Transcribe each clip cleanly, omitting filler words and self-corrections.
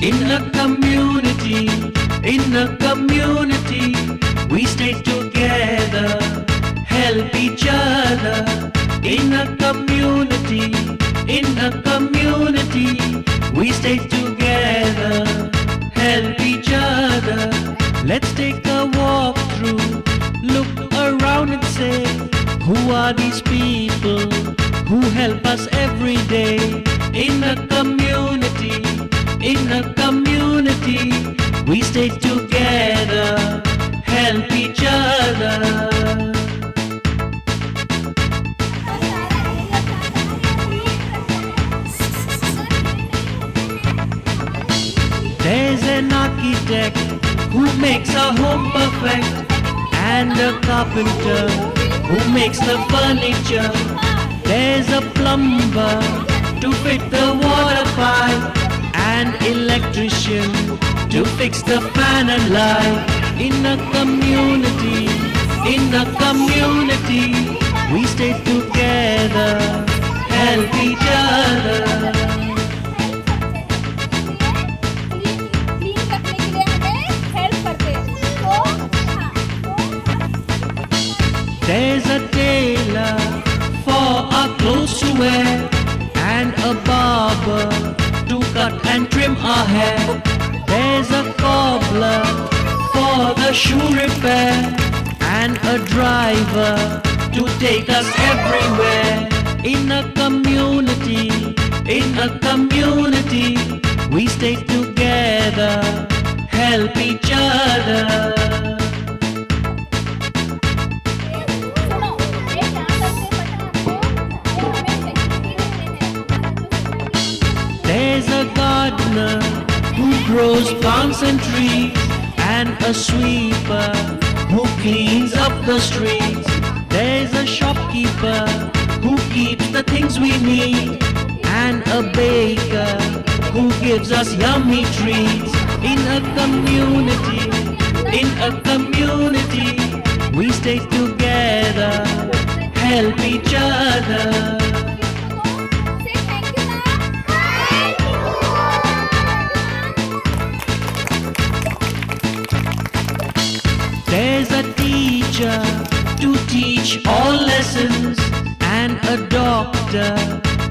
In a community, we stay together, help each other. In a community, we stay together, help each other. Let's take a walk through, look around and say, who are these people who help us every day? In a community, we stay together, help each other. There's an architect who makes a home perfect, and a carpenter who makes the furniture. There's a plumber to fit the water pipe, an electrician to fix the fan and light. In a community, we stay together, help each other. There's a tailor for our clothes to wear, and a barber to cut and trim our hair. There's a cobbler for the shoe repair, and a driver to take us everywhere. In a community, we stay together, help each other. There's a gardener who grows plants and trees, and a sweeper who cleans up the streets. There's a shopkeeper who keeps the things we need, and a baker who gives us yummy treats. In a community, we stay together, help each other. There's a teacher to teach all lessons, and a doctor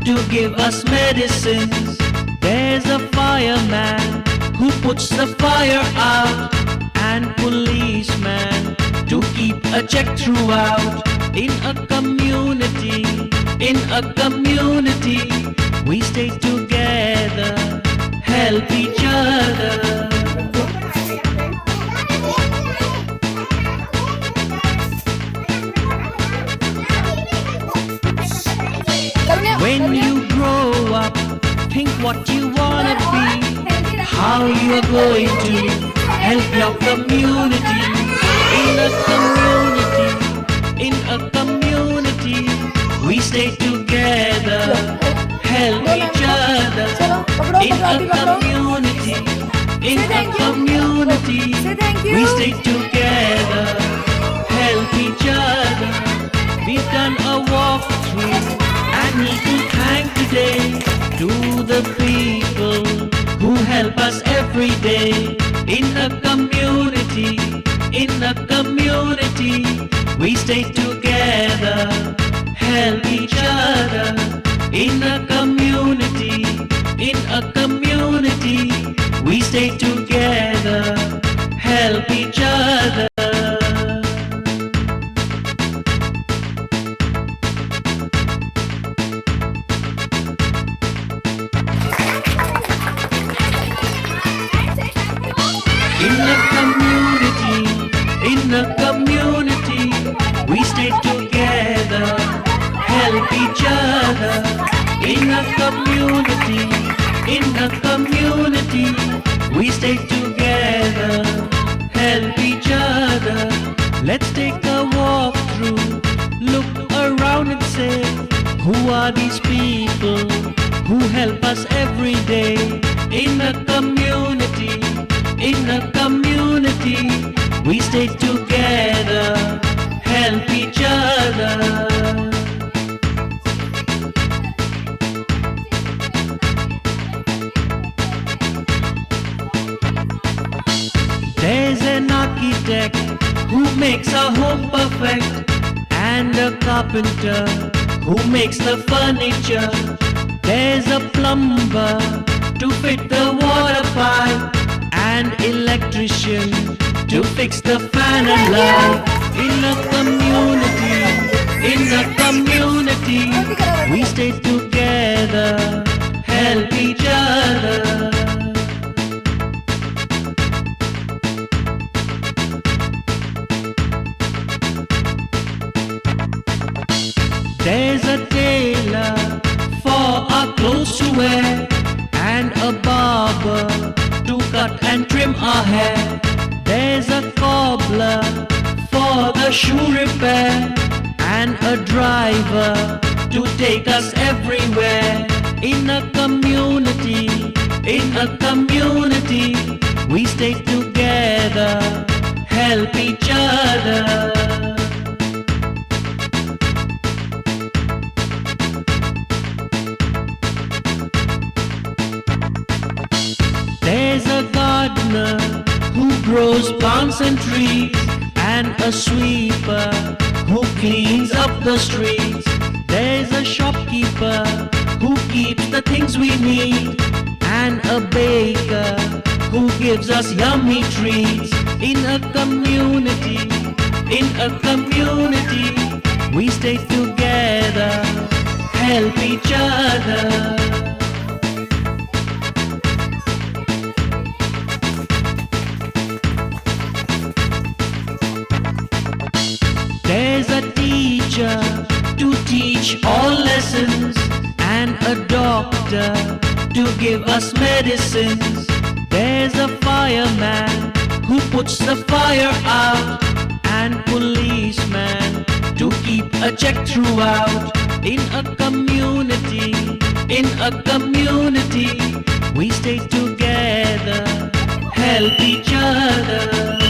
to give us medicines. There's a fireman who puts the fire out, and policeman to keep a check throughout. In a community, we stay together, help each other. When you grow up, think what you wanna be, how you are going to help your community. In a community, we stay together, help each other. In a community, we stay together, help each other. We've done a walkthrough, and need to thank today to the people who help us every day. In a community, we stay together, help each other. In a community, we stay together, help each other. In a community, we stay together, help each other. In a community, we stay together, help each other. Let's take a walk through, look around and say, who are these people who help us every day? In a community, we stay together, help each other. architect and a carpenter who makes the furniture. There's a plumber to fit the water pipe and electrician to fix the fan and light. In a community, we stay together, help each other. There's a tailor for our clothes to wear and a barber to cut and trim our hair. There's a cobbler for the shoe repair and a driver to take us everywhere. In a community, we stay together, help each other. There's a gardener who grows plants and trees and a sweeper who cleans up the streets. There's a shopkeeper who keeps the things we need and a baker who gives us yummy treats. In a community, we stay together, help each other. There's a teacher to teach all lessons and a doctor to give us medicines. There's a fireman who puts the fire out and policeman to keep a check throughout. In a community, we stay together, help each other.